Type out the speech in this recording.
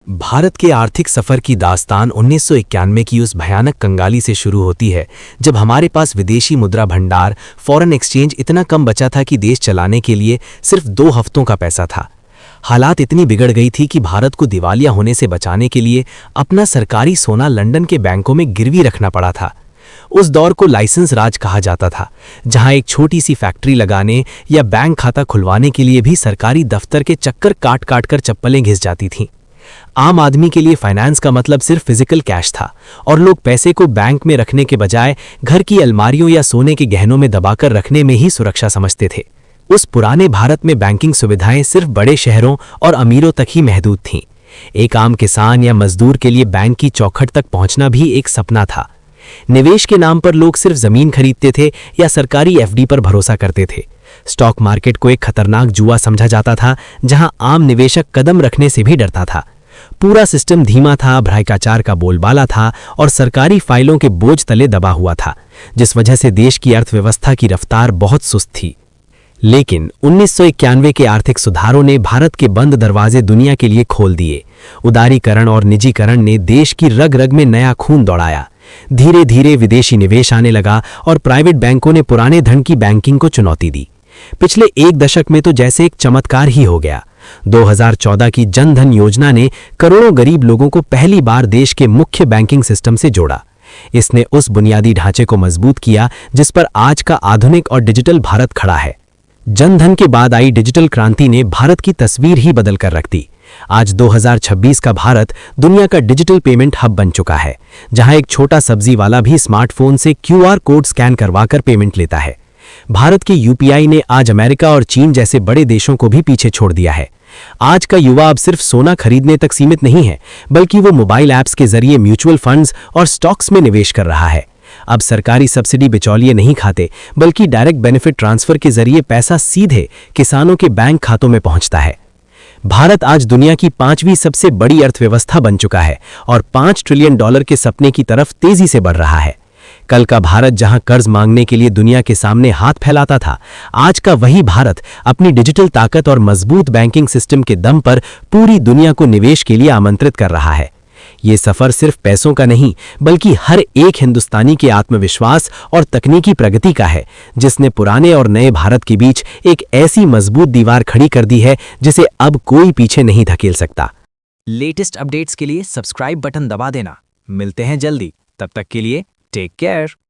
भारत के आर्थिक सफर की दास्तान 1991 की उस भयानक कंगाली से शुरू होती है जब हमारे पास विदेशी मुद्रा भंडार फॉरेन एक्सचेंज इतना कम बचा था कि देश चलाने के लिए सिर्फ 2 हफ्तों का पैसा था। हालात इतनी बिगड़ गई थी कि भारत को दिवालिया होने से बचाने के लिए अपना सरकारी सोना लंदन के बैंकों में गिरवी रखना पड़ा था। उस दौर को लाइसेंस राज कहा जाता था, जहां एक छोटी सी फैक्ट्री लगाने या बैंक खाता खुलवाने के लिए भी सरकारी दफ्तर के चक्कर काट काट कर चप्पलें घिस जाती थीं। आम आदमी के लिए फाइनेंस का मतलब सिर्फ फिजिकल कैश था और लोग पैसे को बैंक में रखने के बजाय घर की अलमारियों या सोने के गहनों में दबाकर रखने में ही सुरक्षा समझते थे। उस पुराने भारत में बैंकिंग सुविधाएं सिर्फ बड़े शहरों और अमीरों तक ही महदूद थीं। एक आम किसान या मजदूर के लिए बैंक की चौखट तक पहुंचना भी एक सपना था। निवेश के नाम पर लोग सिर्फ जमीन खरीदते थे या सरकारी एफडी पर भरोसा करते थे। स्टॉक मार्केट को एक खतरनाक जुआ समझा जाता था, जहां आम निवेशक कदम रखने से भी डरता था। पूरा सिस्टम धीमा था, भ्रष्टाचार का बोलबाला था और सरकारी फाइलों के बोझ तले दबा हुआ था, जिस वजह से देश की अर्थव्यवस्था की रफ्तार बहुत सुस्त थी। लेकिन 1991 के आर्थिक सुधारों ने भारत के बंद दरवाजे दुनिया के लिए खोल दिए। उदारीकरण और निजीकरण ने देश की रग रग में नया खून दौड़ाया। धीरे धीरे विदेशी निवेश आने लगा और प्राइवेट बैंकों ने पुराने धन की बैंकिंग को चुनौती दी। पिछले 1 दशक में तो जैसे एक चमत्कार ही हो गया। 2014 की जन धन योजना ने करोड़ों गरीब लोगों को पहली बार देश के मुख्य बैंकिंग सिस्टम से जोड़ा। इसने उस बुनियादी ढांचे को मजबूत किया जिस पर आज का आधुनिक और डिजिटल भारत खड़ा है। जन धन के बाद आई डिजिटल क्रांति ने भारत की तस्वीर ही बदल कर रख दी। आज 2026 का भारत दुनिया का डिजिटल पेमेंट हब बन चुका है, जहां एक छोटा सब्जी वाला भी स्मार्टफोन से क्यूआर कोड स्कैन करवाकर पेमेंट लेता है। भारत के यूपीआई ने आज अमेरिका और चीन जैसे बड़े देशों को भी पीछे छोड़ दिया है। आज का युवा अब सिर्फ सोना खरीदने तक सीमित नहीं है, बल्कि वो मोबाइल ऐप्स के जरिए म्यूचुअल फंड्स और स्टॉक्स में निवेश कर रहा है। अब सरकारी सब्सिडी बिचौलिए नहीं खाते, बल्कि डायरेक्ट बेनिफिट ट्रांसफर के जरिए पैसा सीधे किसानों के बैंक खातों में पहुंचता है। भारत आज दुनिया की 5वीं सबसे बड़ी अर्थव्यवस्था बन चुका है और $5 ट्रिलियन के सपने की तरफ तेजी से बढ़ रहा है। कल का भारत जहां कर्ज मांगने के लिए दुनिया के सामने हाथ फैलाता था, आज का वही भारत अपनी डिजिटल ताकत और मजबूत बैंकिंग सिस्टम के दम पर पूरी दुनिया को निवेश के लिए आमंत्रित कर रहा है। ये सफर सिर्फ पैसों का नहीं, बल्कि हर एक हिंदुस्तानी के आत्मविश्वास और तकनीकी प्रगति का है, जिसने पुराने और नए भारत के बीच एक ऐसी मजबूत दीवार खड़ी कर दी है जिसे अब कोई पीछे नहीं धकेल सकता। लेटेस्ट अपडेट्स के लिए सब्सक्राइब बटन दबा देना। मिलते हैं जल्दी, तब तक के लिए टेक केयर।